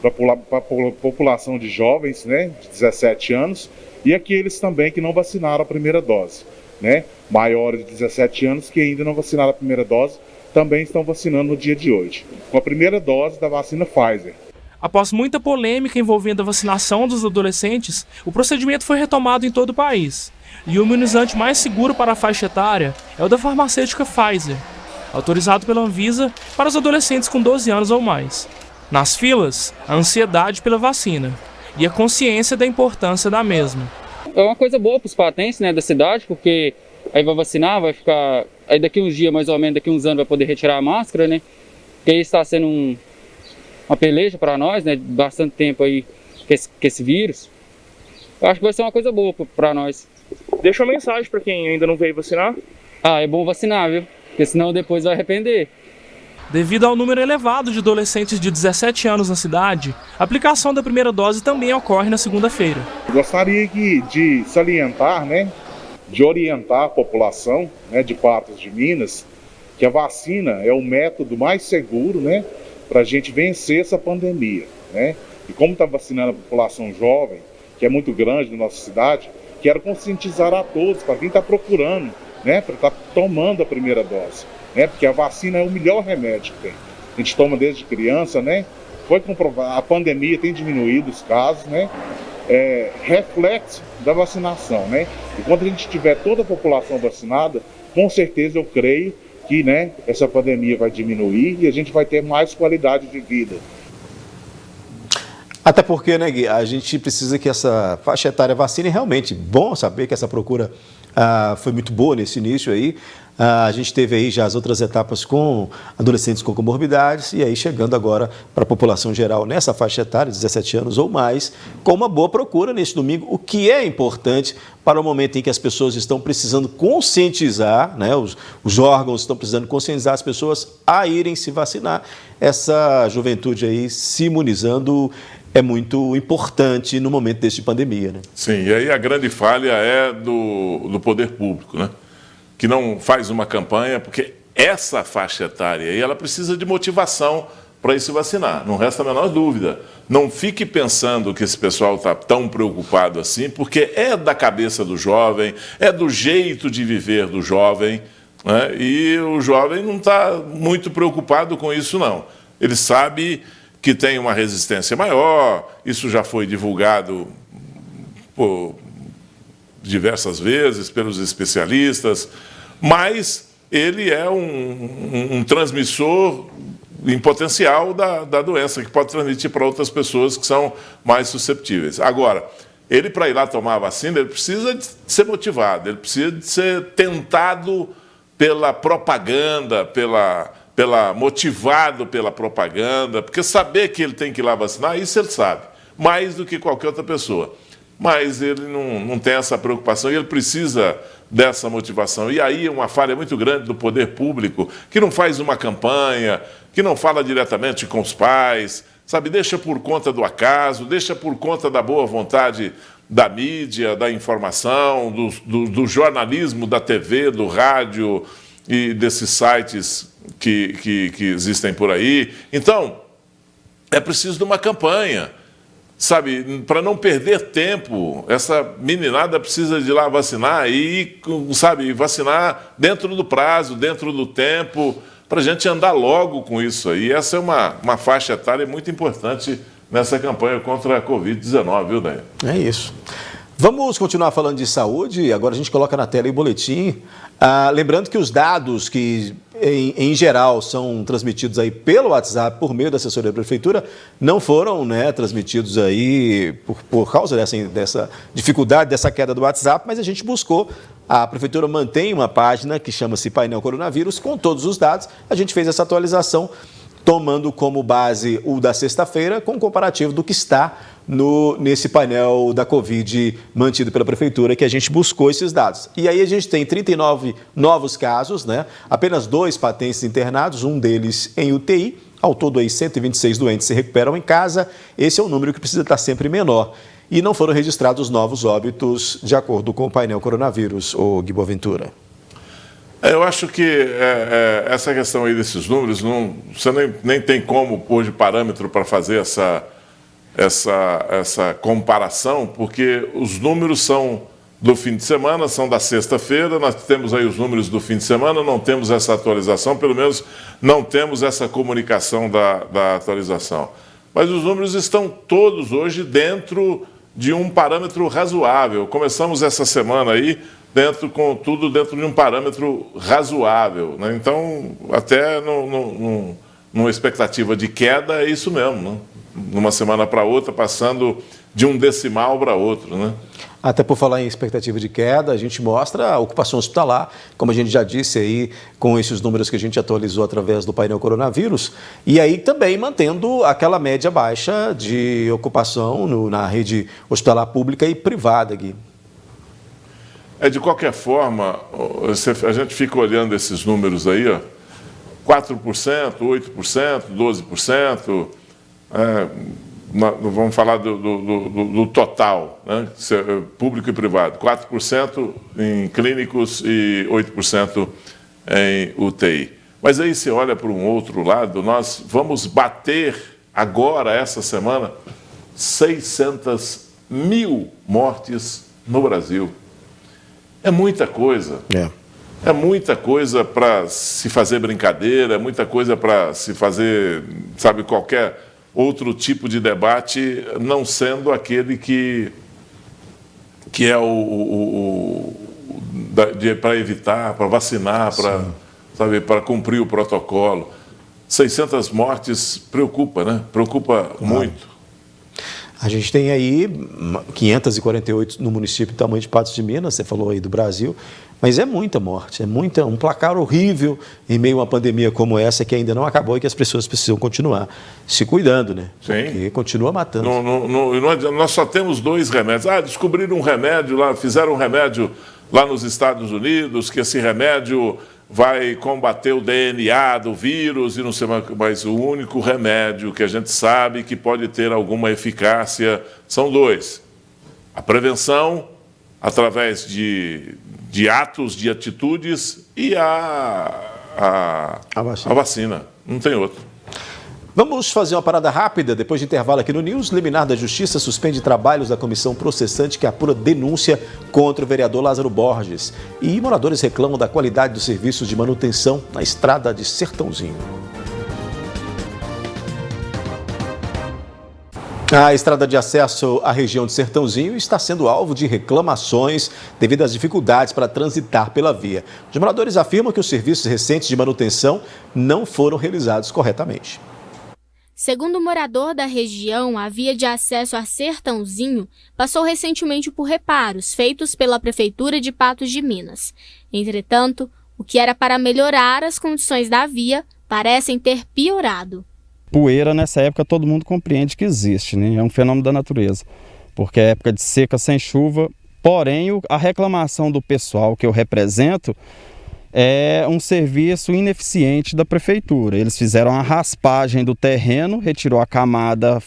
para a população de jovens, né? De 17 anos, e aqueles também que não vacinaram a primeira dose, né? Maiores de 17 anos que ainda não vacinaram a primeira dose, também estão vacinando no dia de hoje, com a primeira dose da vacina Pfizer. Após muita polêmica envolvendo a vacinação dos adolescentes, o procedimento foi retomado em todo o país. E o imunizante mais seguro para a faixa etária é o da farmacêutica Pfizer, autorizado pela Anvisa para os adolescentes com 12 anos ou mais. Nas filas, a ansiedade pela vacina e a consciência da importância da mesma. É uma coisa boa para os patentes, né, da cidade, porque aí vai vacinar, vai ficar... Aí daqui uns dias, mais ou menos, daqui uns anos, vai poder retirar a máscara, né? Porque isso está sendo uma peleja para nós, né? Bastante tempo aí esse vírus, eu acho que vai ser uma coisa boa para nós. Deixa uma mensagem para quem ainda não veio vacinar. É bom vacinar, viu? Porque senão depois vai arrepender. Devido ao número elevado de adolescentes de 17 anos na cidade, a aplicação da primeira dose também ocorre na segunda-feira. Gostaria de salientar, de orientar a população, de Patos de Minas, que a vacina é o método mais seguro, para a gente vencer essa pandemia, E como está vacinando a população jovem, que é muito grande na nossa cidade, quero conscientizar a todos para quem está procurando, para estar tomando a primeira dose, porque a vacina é o melhor remédio que tem. A gente toma desde criança, Foi comprovado, a pandemia tem diminuído os casos, reflexo da vacinação, E quando a gente tiver toda a população vacinada, com certeza eu creio que, essa pandemia vai diminuir e a gente vai ter mais qualidade de vida. Até porque, Gui, a gente precisa que essa faixa etária vacine realmente. Bom saber que essa procura foi muito boa nesse início aí. A gente teve aí já as outras etapas com adolescentes com comorbidades e aí chegando agora para a população geral nessa faixa etária, 17 anos ou mais, com uma boa procura nesse domingo, o que é importante para o momento em que as pessoas estão precisando conscientizar, os órgãos estão precisando conscientizar as pessoas a irem se vacinar. Essa juventude aí se imunizando é muito importante no momento deste pandemia, Sim, e aí a grande falha é do poder público, que não faz uma campanha, porque essa faixa etária aí, ela precisa de motivação para ir se vacinar, não resta a menor dúvida. Não fique pensando que esse pessoal está tão preocupado assim, porque é da cabeça do jovem, é do jeito de viver do jovem, e o jovem não está muito preocupado com isso, não. Ele sabe que tem uma resistência maior, isso já foi divulgado por diversas vezes pelos especialistas, mas ele é um transmissor em potencial da doença, que pode transmitir para outras pessoas que são mais susceptíveis. Agora, ele, para ir lá tomar a vacina, ele precisa de ser motivado, ele precisa de ser tentado pela propaganda, motivado pela propaganda, porque saber que ele tem que ir lá vacinar, isso ele sabe, mais do que qualquer outra pessoa. Mas ele não tem essa preocupação e ele precisa dessa motivação. E aí é uma falha muito grande do poder público, que não faz uma campanha, que não fala diretamente com os pais, deixa por conta do acaso, deixa por conta da boa vontade da mídia, da informação, do jornalismo, da TV, do rádio e desses sites que existem por aí. Então, é preciso de uma campanha. Para não perder tempo, essa meninada precisa de ir lá vacinar e, vacinar dentro do prazo, dentro do tempo, para a gente andar logo com isso aí. Essa é uma faixa etária muito importante nessa campanha contra a Covid-19, viu, Daniel? É isso. Vamos continuar falando de saúde. Agora a gente coloca na tela o boletim. Lembrando que os dados que, em geral, são transmitidos aí pelo WhatsApp, por meio da assessoria da Prefeitura, não foram transmitidos aí por causa dessa dificuldade, dessa queda do WhatsApp, mas a gente buscou. A Prefeitura mantém uma página que chama-se Painel Coronavírus, com todos os dados. A gente fez essa atualização, tomando como base o da sexta-feira, com um comparativo do que está nesse painel da Covid mantido pela Prefeitura, que a gente buscou esses dados. E aí a gente tem 39 novos casos, apenas 2 pacientes internados, um deles em UTI. Ao todo, aí, 126 doentes se recuperam em casa. Esse é um número que precisa estar sempre menor. E não foram registrados novos óbitos, de acordo com o painel coronavírus, o Gui Boaventura. Eu acho que essa questão aí desses números, você nem tem como pôr de parâmetro para fazer essa comparação, porque os números são do fim de semana, são da sexta-feira, nós temos aí os números do fim de semana, não temos essa atualização, pelo menos não temos essa comunicação da atualização. Mas os números estão todos hoje dentro de um parâmetro razoável. Começamos essa semana aí tudo dentro de um parâmetro razoável, Então, até numa expectativa de queda, é isso mesmo, Numa semana para outra, passando de um decimal para outro, Até por falar em expectativa de queda, a gente mostra a ocupação hospitalar, como a gente já disse aí, com esses números que a gente atualizou através do painel coronavírus, e aí também mantendo aquela média baixa de ocupação na rede hospitalar pública e privada, Gui. De qualquer forma, a gente fica olhando esses números aí, ó, 4%, 8%, 12%, vamos falar do total, né? Público e privado, 4% em clínicos e 8% em UTI. Mas aí você olha para um outro lado, nós vamos bater agora, essa semana, 600 mil mortes no Brasil. É muita coisa. É muita coisa para se fazer brincadeira, é muita coisa para se fazer, sabe, qualquer outro tipo de debate, não sendo aquele que é para evitar, para vacinar, para cumprir o protocolo. 600 mortes preocupa, né? Preocupa muito. A gente tem aí 548 no município do tamanho de Patos de Minas, você falou aí do Brasil, mas é muita morte, um placar horrível em meio a uma pandemia como essa que ainda não acabou e que as pessoas precisam continuar se cuidando, né? Sim. Porque continua matando. Nós só temos 2 remédios. descobriram um remédio lá, fizeram um remédio lá nos Estados Unidos, que esse remédio vai combater o DNA do vírus e não sei mais, mas o único remédio que a gente sabe que pode ter alguma eficácia são 2. A prevenção, através de atos, de atitudes, e a vacina. Não tem outro. Vamos fazer uma parada rápida. Depois de intervalo aqui no News, liminar da Justiça suspende trabalhos da comissão processante que apura denúncia contra o vereador Lázaro Borges. E moradores reclamam da qualidade dos serviços de manutenção na estrada de Sertãozinho. A estrada de acesso à região de Sertãozinho está sendo alvo de reclamações devido às dificuldades para transitar pela via. Os moradores afirmam que os serviços recentes de manutenção não foram realizados corretamente. Segundo o morador da região, a via de acesso a Sertãozinho passou recentemente por reparos feitos pela Prefeitura de Patos de Minas. Entretanto, o que era para melhorar as condições da via parecem ter piorado. Poeira, nessa época, todo mundo compreende que existe, né? É um fenômeno da natureza, porque é época de seca sem chuva. Porém, a reclamação do pessoal que eu represento é um serviço ineficiente da prefeitura. Eles fizeram a raspagem do terreno, retirou a camada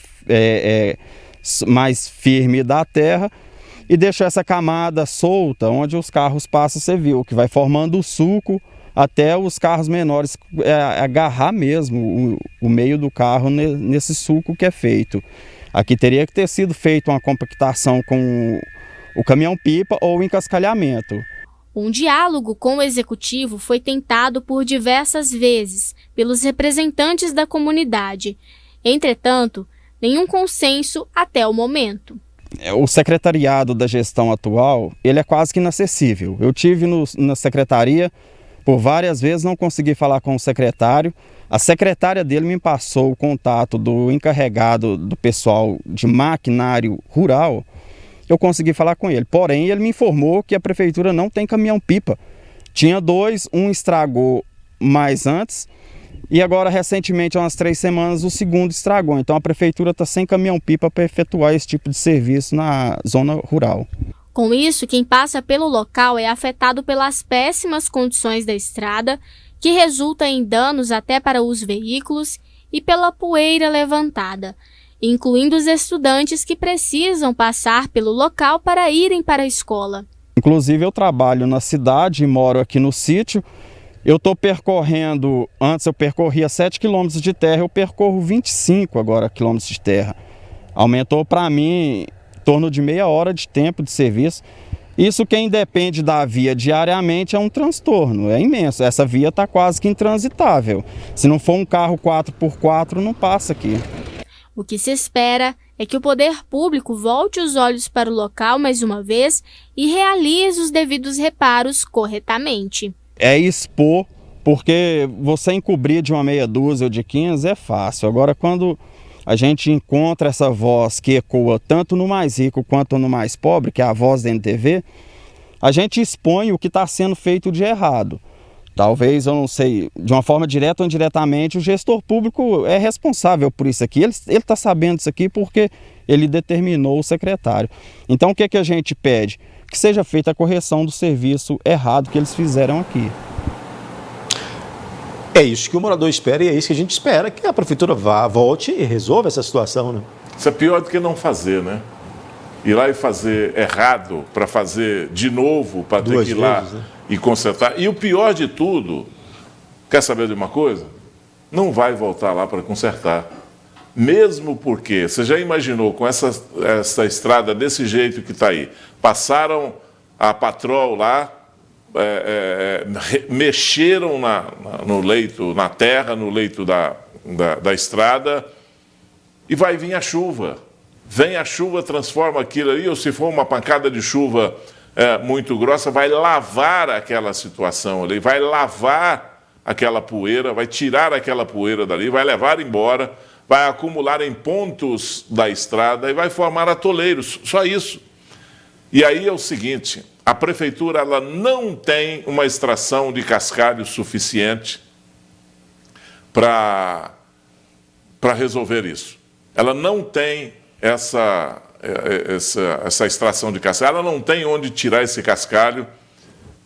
mais firme da terra e deixou essa camada solta, onde os carros passam, você viu, que vai formando o sulco até os carros menores agarrar mesmo o meio do carro nesse sulco que é feito. Aqui teria que ter sido feita uma compactação com o caminhão-pipa ou o encascalhamento. Um diálogo com o executivo foi tentado por diversas vezes pelos representantes da comunidade. Entretanto, nenhum consenso até o momento. O secretariado da gestão atual, ele é quase que inacessível. Eu tive na secretaria por várias vezes, não consegui falar com o secretário. A secretária dele me passou o contato do encarregado do pessoal de maquinário rural. Eu consegui falar com ele, porém ele me informou que a prefeitura não tem caminhão-pipa. Tinha 2, um estragou mais antes e agora recentemente, há umas 3 semanas, o segundo estragou. Então a prefeitura está sem caminhão-pipa para efetuar esse tipo de serviço na zona rural. Com isso, quem passa pelo local é afetado pelas péssimas condições da estrada, que resulta em danos até para os veículos e pela poeira levantada, incluindo os estudantes que precisam passar pelo local para irem para a escola. Inclusive eu trabalho na cidade e moro aqui no sítio. Eu estou percorrendo, antes eu percorria 7 quilômetros de terra, eu percorro 25 agora quilômetros de terra. Aumentou para mim em torno de meia hora de tempo de serviço. Isso, quem depende da via diariamente, é um transtorno, é imenso. Essa via está quase que intransitável. Se não for um carro 4x4, não passa aqui. O que se espera é que o poder público volte os olhos para o local mais uma vez e realize os devidos reparos corretamente. É expor, porque você encobrir de uma meia dúzia ou de 15 é fácil. Agora, quando a gente encontra essa voz que ecoa tanto no mais rico quanto no mais pobre, que é a voz da NTV, a gente expõe o que está sendo feito de errado. Talvez, eu não sei, de uma forma direta ou indiretamente, o gestor público é responsável por isso aqui. Ele está sabendo disso aqui porque ele determinou o secretário. Então, o que a gente pede? Que seja feita a correção do serviço errado que eles fizeram aqui. É isso que o morador espera e é isso que a gente espera, que a prefeitura volte e resolva essa situação, né? Isso é pior do que não fazer, né? Ir lá e fazer errado para fazer de novo, para ter que ir lá e consertar. E o pior de tudo, quer saber de uma coisa? Não vai voltar lá para consertar. Mesmo porque, você já imaginou, com essa estrada desse jeito que está aí, passaram a patrol lá, mexeram no leito, na terra, no leito da estrada, e vai vir a chuva. Vem a chuva, transforma aquilo ali, ou se for uma pancada de chuva muito grossa, vai lavar aquela situação ali, vai lavar aquela poeira, vai tirar aquela poeira dali, vai levar embora, vai acumular em pontos da estrada e vai formar atoleiros, só isso. E aí é o seguinte, a prefeitura ela não tem uma extração de cascalho suficiente para resolver isso. Ela não tem essa extração de cascalho, ela não tem onde tirar esse cascalho,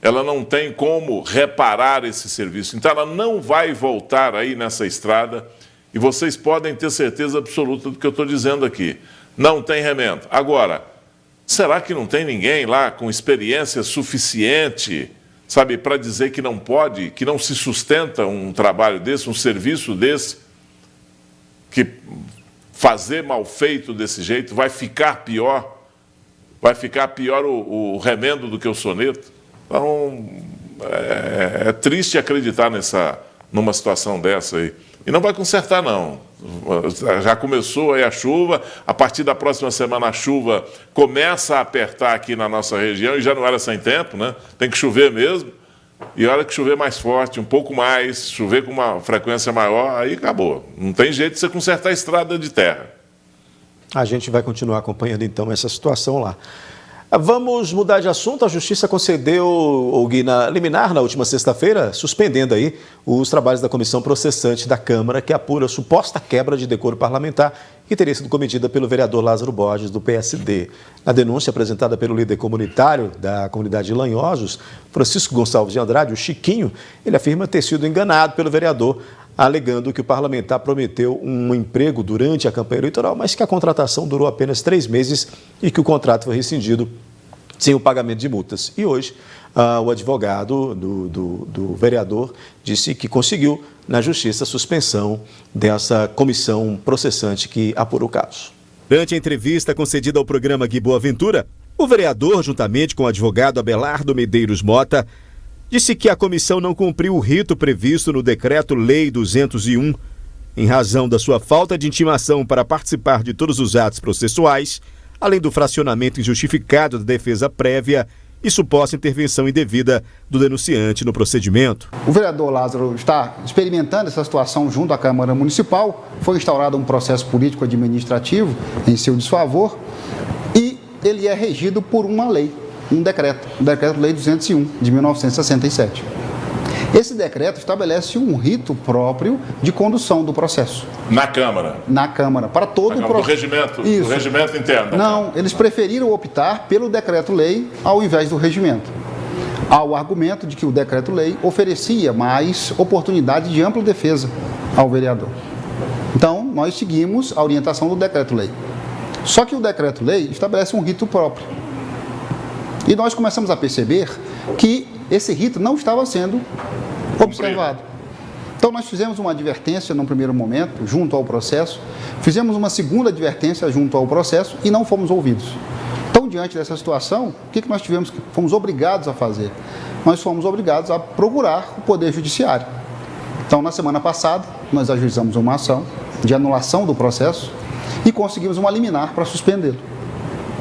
ela não tem como reparar esse serviço. Então, ela não vai voltar aí nessa estrada e vocês podem ter certeza absoluta do que eu estou dizendo aqui. Não tem remendo. Agora, será que não tem ninguém lá com experiência suficiente, sabe, para dizer que não pode, que não se sustenta um trabalho desse, um serviço desse, que fazer mal feito desse jeito vai ficar pior o remendo do que o soneto? Então, é triste acreditar numa situação dessa aí. E não vai consertar, não. Já começou aí a chuva, a partir da próxima semana a chuva começa a apertar aqui na nossa região, e já não era sem tempo, né? Tem que chover mesmo, e a hora que chover mais forte, um pouco mais, chover com uma frequência maior, aí acabou. Não tem jeito de você consertar a estrada de terra. A gente vai continuar acompanhando, então, essa situação lá. Vamos mudar de assunto. A Justiça concedeu, Guina, liminar na última sexta-feira, suspendendo aí os trabalhos da comissão processante da Câmara, que apura a suposta quebra de decoro parlamentar que teria sido cometida pelo vereador Lázaro Borges, do PSD. Na denúncia apresentada pelo líder comunitário da comunidade de Lanhosos, Francisco Gonçalves de Andrade, o Chiquinho, ele afirma ter sido enganado pelo vereador, alegando que o parlamentar prometeu um emprego durante a campanha eleitoral, mas que a contratação durou apenas 3 meses e que o contrato foi rescindido sem o pagamento de multas. E hoje, o advogado do vereador disse que conseguiu, na Justiça, a suspensão dessa comissão processante que apurou o caso. Durante a entrevista concedida ao programa Gui Boaventura, o vereador, juntamente com o advogado Abelardo Medeiros Mota, disse que a comissão não cumpriu o rito previsto no Decreto-Lei 201, em razão da sua falta de intimação para participar de todos os atos processuais, além do fracionamento injustificado da defesa prévia e suposta intervenção indevida do denunciante no procedimento. O vereador Lázaro está experimentando essa situação junto à Câmara Municipal, foi instaurado um processo político-administrativo em seu desfavor e ele é regido por uma lei. Um decreto-lei 201, de 1967. Esse decreto estabelece um rito próprio de condução do processo. Na Câmara? Na Câmara, para todo o processo. Do regimento? Isso. Do regimento interno? Não, eles preferiram optar pelo decreto-lei ao invés do regimento. Há o argumento de que o decreto-lei oferecia mais oportunidade de ampla defesa ao vereador. Então, nós seguimos a orientação do decreto-lei. Só que o decreto-lei estabelece um rito próprio. E nós começamos a perceber que esse rito não estava sendo observado. Então nós fizemos uma advertência num primeiro momento, junto ao processo, fizemos uma segunda advertência junto ao processo e não fomos ouvidos. Então, diante dessa situação, o que nós fomos obrigados a fazer? Nós fomos obrigados a procurar o Poder Judiciário. Então, na semana passada, nós ajuizamos uma ação de anulação do processo e conseguimos uma liminar para suspendê-lo.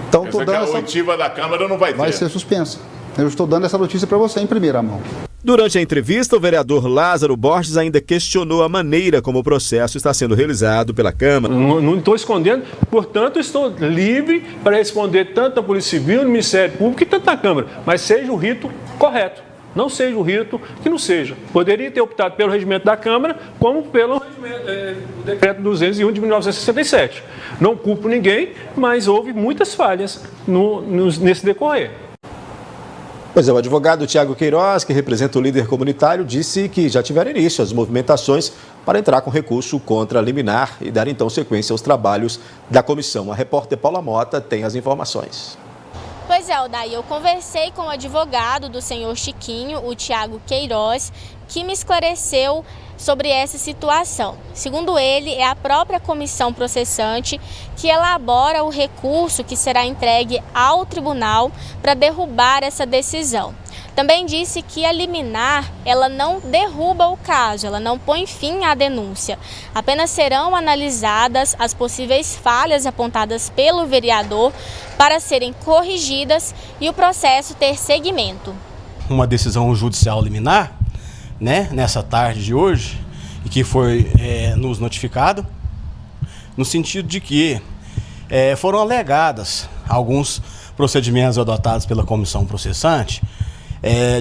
Então, a oitiva da Câmara não vai ter. Vai ser suspensa. Eu estou dando essa notícia para você em primeira mão. Durante a entrevista, o vereador Lázaro Borges ainda questionou a maneira como o processo está sendo realizado pela Câmara. Não estou escondendo, portanto, estou livre para responder tanto à Polícia Civil, no Ministério Público e tanto à Câmara, mas seja o rito correto, não seja o rito que não seja. Poderia ter optado pelo regimento da Câmara, como pelo decreto 201 de 1967. Não culpo ninguém, mas houve muitas falhas nesse decorrer. Pois é, o advogado Tiago Queiroz, que representa o líder comunitário, disse que já tiveram início as movimentações para entrar com recurso contra a liminar e dar então sequência aos trabalhos da comissão. A repórter Paula Mota tem as informações. Pois é, Odaí, eu conversei com o advogado do senhor Chiquinho, o Tiago Queiroz, que me esclareceu sobre essa situação. Segundo ele, é a própria comissão processante que elabora o recurso que será entregue ao tribunal para derrubar essa decisão. Também disse que a liminar, ela não derruba o caso, ela não põe fim à denúncia. Apenas serão analisadas as possíveis falhas apontadas pelo vereador para serem corrigidas e o processo ter seguimento. Uma decisão judicial liminar, nessa tarde de hoje, e que foi nos notificado, no sentido de que foram alegadas alguns procedimentos adotados pela comissão processante,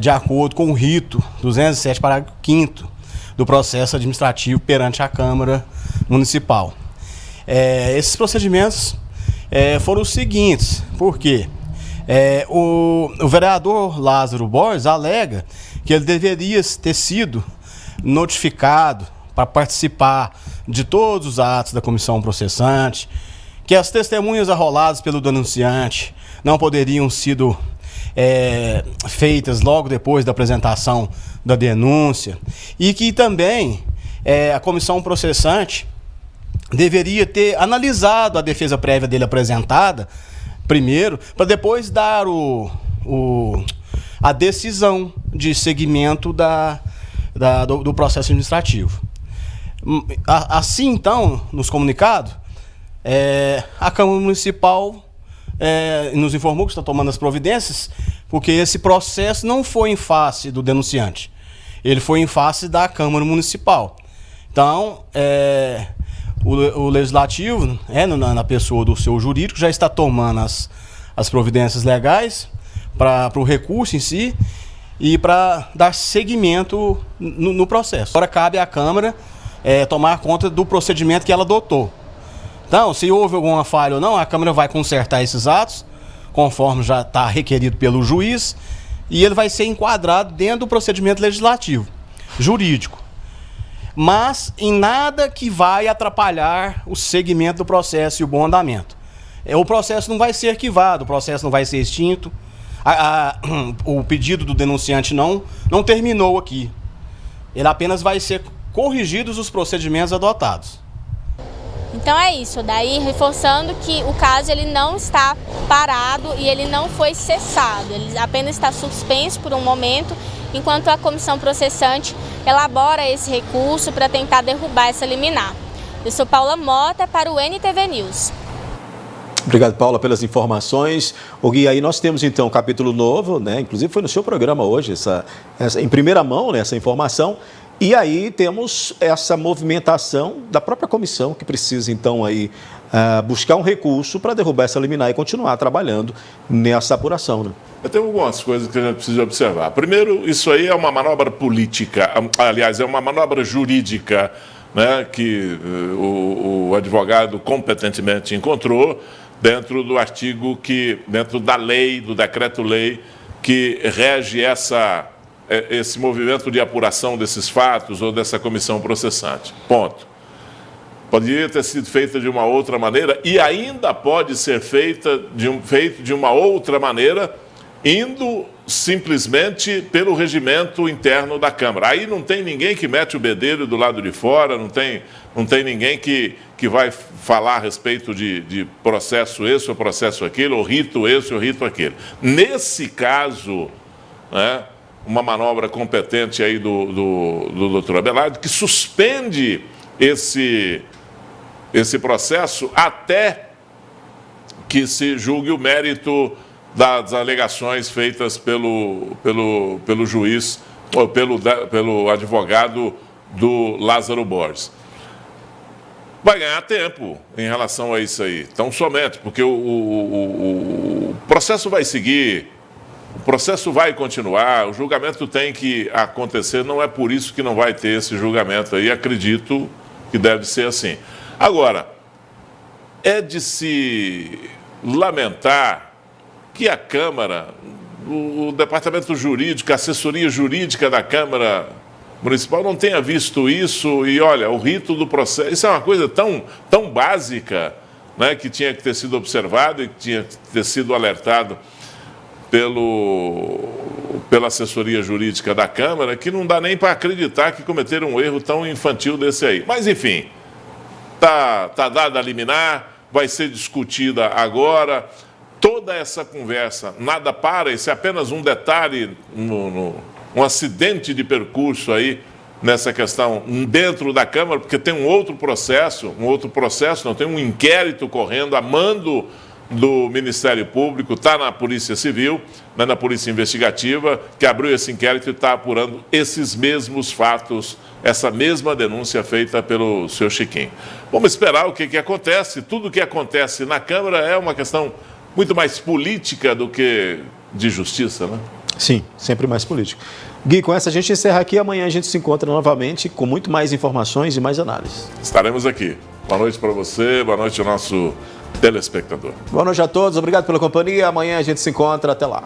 de acordo com o rito 207, parágrafo 5º do processo administrativo perante a Câmara Municipal. Esses procedimentos foram os seguintes, porque o vereador Lázaro Borges alega que ele deveria ter sido notificado para participar de todos os atos da comissão processante, que as testemunhas arroladas pelo denunciante não poderiam sido feitas logo depois da apresentação da denúncia e que também a comissão processante deveria ter analisado a defesa prévia dele apresentada primeiro, para depois dar a decisão de seguimento do processo administrativo. Assim, então, nos comunicados, a Câmara Municipal nos informou que está tomando as providências, porque esse processo não foi em face do denunciante, ele foi em face da Câmara Municipal. Então, o Legislativo, na pessoa do seu jurídico, já está tomando as providências legais para o recurso em si e para dar seguimento no processo. Agora cabe à Câmara tomar conta do procedimento que ela adotou. Então, se houve alguma falha ou não, a Câmara vai consertar esses atos, conforme já está requerido pelo juiz, e ele vai ser enquadrado dentro do procedimento legislativo, jurídico. Mas em nada que vai atrapalhar o segmento do processo e o bom andamento. O processo não vai ser arquivado, o processo não vai ser extinto. O pedido do denunciante não terminou aqui. Ele apenas vai ser corrigidos os procedimentos adotados. Então é isso, daí reforçando que o caso ele não está parado e ele não foi cessado, ele apenas está suspenso por um momento, enquanto a comissão processante elabora esse recurso para tentar derrubar essa liminar. Eu sou Paula Mota para o NTV News. Obrigado, Paula, pelas informações. O Gui, aí nós temos então um capítulo novo, inclusive foi no seu programa hoje, essa em primeira mão, essa informação. E aí temos essa movimentação da própria comissão, que precisa então aí buscar um recurso para derrubar essa liminar e continuar trabalhando nessa apuração. Tem algumas coisas que a gente precisa observar. Primeiro, isso aí é uma manobra política, aliás, é uma manobra jurídica, que o advogado competentemente encontrou dentro do artigo dentro da lei, do decreto-lei, que rege esse movimento de apuração desses fatos ou dessa comissão processante. Ponto. Poderia ter sido feita de uma outra maneira e ainda pode ser feito de uma outra maneira, indo simplesmente pelo regimento interno da Câmara. Aí não tem ninguém que mete o bedelho do lado de fora, não tem ninguém que vai falar a respeito de processo esse ou processo aquele, ou rito esse ou rito aquele. Nesse caso, uma manobra competente aí do doutor Abelardo, que suspende esse processo até que se julgue o mérito das alegações feitas pelo juiz ou pelo advogado do Lázaro Borges. Vai ganhar tempo em relação a isso aí. Então, somente, porque o processo vai seguir, o processo vai continuar, o julgamento tem que acontecer, não é por isso que não vai ter esse julgamento aí, acredito que deve ser assim. Agora, é de se lamentar que a Câmara, o Departamento Jurídico, a assessoria jurídica da Câmara Municipal não tenha visto isso e, olha, o rito do processo, isso é uma coisa tão básica, né, que tinha que ter sido observado e que tinha que ter sido alertado pela assessoria jurídica da Câmara, que não dá nem para acreditar que cometeram um erro tão infantil desse aí. Mas, enfim, tá dada a liminar, vai ser discutida agora. Toda essa conversa, nada para, isso é apenas um detalhe, um acidente de percurso aí nessa questão dentro da Câmara, porque tem um outro processo, não, tem um inquérito correndo a mando do Ministério Público, está na Polícia Civil, né, na Polícia Investigativa, que abriu esse inquérito e está apurando esses mesmos fatos, essa mesma denúncia feita pelo seu Chiquinho. Vamos esperar o que acontece. Tudo o que acontece na Câmara é uma questão muito mais política do que de justiça, né? Sim, sempre mais político. Gui, com essa a gente encerra aqui. Amanhã a gente se encontra novamente com muito mais informações e mais análises. Estaremos aqui. Boa noite para você, boa noite ao nosso telespectador. Boa noite a todos, obrigado pela companhia. Amanhã a gente se encontra. Até lá.